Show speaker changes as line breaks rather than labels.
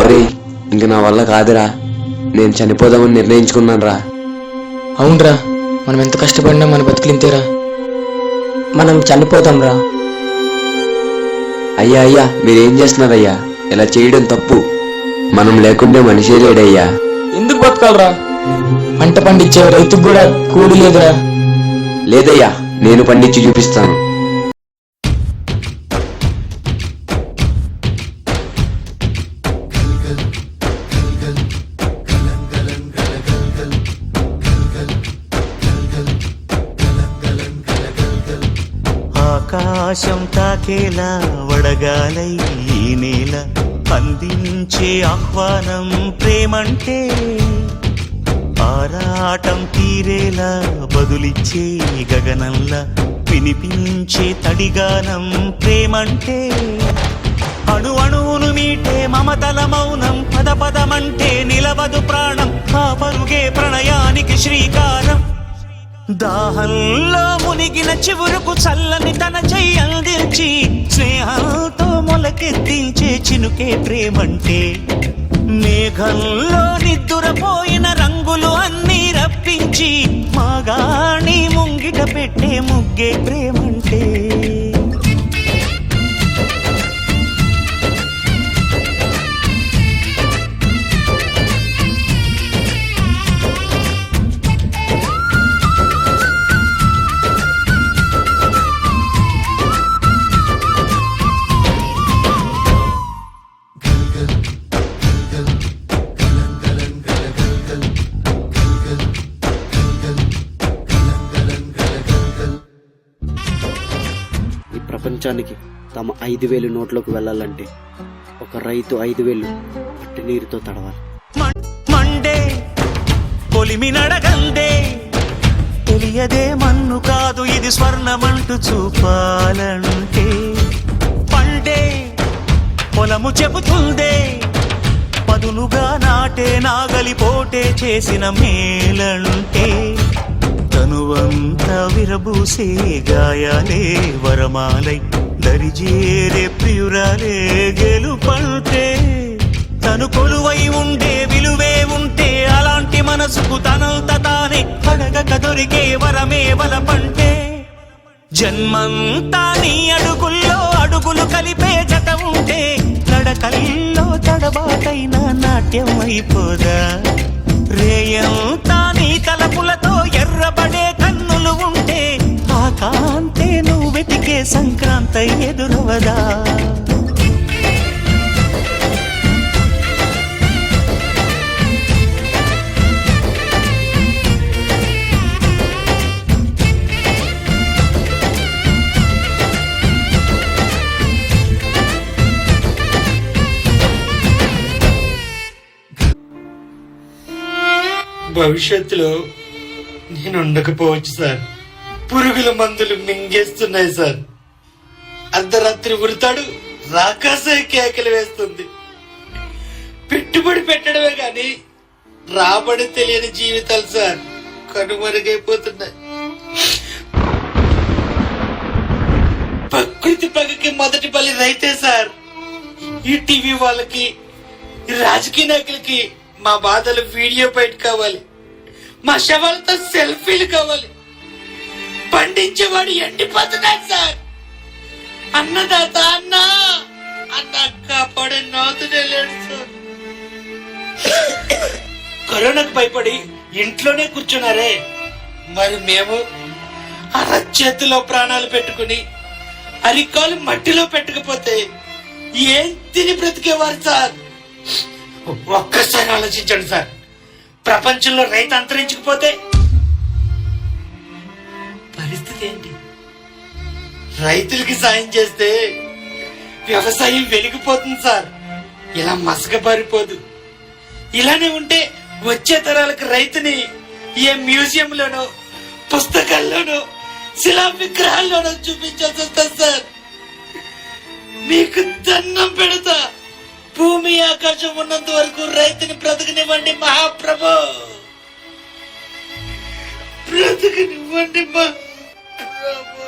ఒరేయ్, ఇంక నా వల్ల కాదురా, నేను చనిపోదామని నిర్ణయించుకున్నాను రా.
అవునరా, మనం ఎంత కష్టపడినా మన బతుకులింతేరా.
మనం చనిపోతాం రా.
అయ్యా అయ్యా, మీరేం చేస్తున్నారయ్యా? ఇలా చేయడం తప్పు. మనం లేకుంటే మనిషే లేడయ్యా.
ఎందుకు బతకాలరా? పంట పండించే రైతుకు కూడా కూలి లేదురా.
లేదయ్యా, నేను పండించి చూపిస్తాను.
ఆకాశం తాకేలా వడగాలై ఈ నేల అందించే ఆహ్వానం ప్రేమంటే, ఆరాటం తీరేలా బదులిచ్చే గగనంలా వినిపించే తడిగానం ప్రేమంటే, అణు అణువును మీటే మమతల మౌనం పద పదమంటే నిలవదు ప్రాణం, ఆ పరుగే ప్రణయానికి శ్రీకారం. దాహంలో మునిగిన చివురుకు చల్లని తన చెయ్యి అందించి స్నేహంతో మొలకెత్తించే చినుకే ప్రేమంటే, మేఘంలో నిద్దురపోయిన రంగులు అన్నీ రప్పించి మాగాణి ముంగిట పెట్టే ముగ్గే ప్రేమంటే.
ప్రపంచానికి తమ 5,000 నోట్లోకి వెళ్ళాలంటే ఒక రైతు 5,000 పట్టి నీరుతో తడవాలి.
మండే పొలిమి నడగందే, తెలియదే మన్ను కాదు ఇది స్వర్ణమంటూ చూపాలంటే, పండే పొలము చెబుతుందే పదునుగా నాటే నాగలి పోటే చేసిన మేలంటే, తనువంతా విరబూసే గాయాలే వరమాలై దరిజేరే ప్రియురాలే గెలుపంటే, తను కొలువై ఉండే విలువే ఉంటే అలాంటి మనసుకు తనంత తానే అడగక దొరికే వరమే వలపంటే, జన్మంతా నీ అడుగుల్లో అడుగులు కలిపే జత ఉంటే నడకల్లో తడబాటైన నాట్యం అయిపోదా, రేయంతా నీ తలపులతో ఎర్రబడే కన్నులు ఉంటే ఆ కాంతే నువ్వు వెతికే సంక్రాంతి ఎదురవదా.
భవిష్యత్తులో నేను ఉండకపోవచ్చు సార్. పురుగుల మందులు మింగేస్తున్నాయి సార్. అర్ధరాత్రి ఉరుతాడు, రాకాసే కేకలు వేస్తుంది. పెట్టుబడి పెట్టడమే గాని రాబడి తెలియని జీవితాలు సార్ కనుమరుగైపోతున్నాయి. ప్రకృతి పగకి మొదటి బలి రైతే సార్. ఈ టీవీ వాళ్ళకి, ఈ రాజకీయ నాయకులకి మా బాధలు వీడియో బయట కావాలి, మా శవాలతో సెల్ఫీలు కావాలి. పండించేవాడు ఎండిపోతున్నాడు సార్. అన్నదాత అన్నా అన్న కాపాడే నాతునే లేడు సార్. కరోనాకు భయపడి ఇంట్లోనే కూర్చున్నారే, మరి మేము అరచేతిలో ప్రాణాలు పెట్టుకుని అరికాలు మట్టిలో పెట్టకపోతే ఏం తిని బ్రతికేవారు సార్? ఒక్కసారి ఆలోచించండి సార్. ప్రపంచంలో రైతు అంతరించకపోతే పరిస్థితి ఏంటి? రైతులకి సాయం చేస్తే వ్యవసాయం వెలిగిపోతుంది సార్. ఇలా మసకబారిపోదు. ఇలానే ఉంటే వచ్చే తరాలకు రైతుని ఏ మ్యూజియంలోనో పుస్తకాల్లోనో శిలా విగ్రహాల్లోనో చూపించాల్సి వస్తుంది సార్. మీకు దండం పెడతా, భూమి ఆకాశం ఉన్నంత వరకు రైతుని బ్రతకనివ్వండి మహాప్రభు, బ్రతకనివ్వండి మహాప్రభు.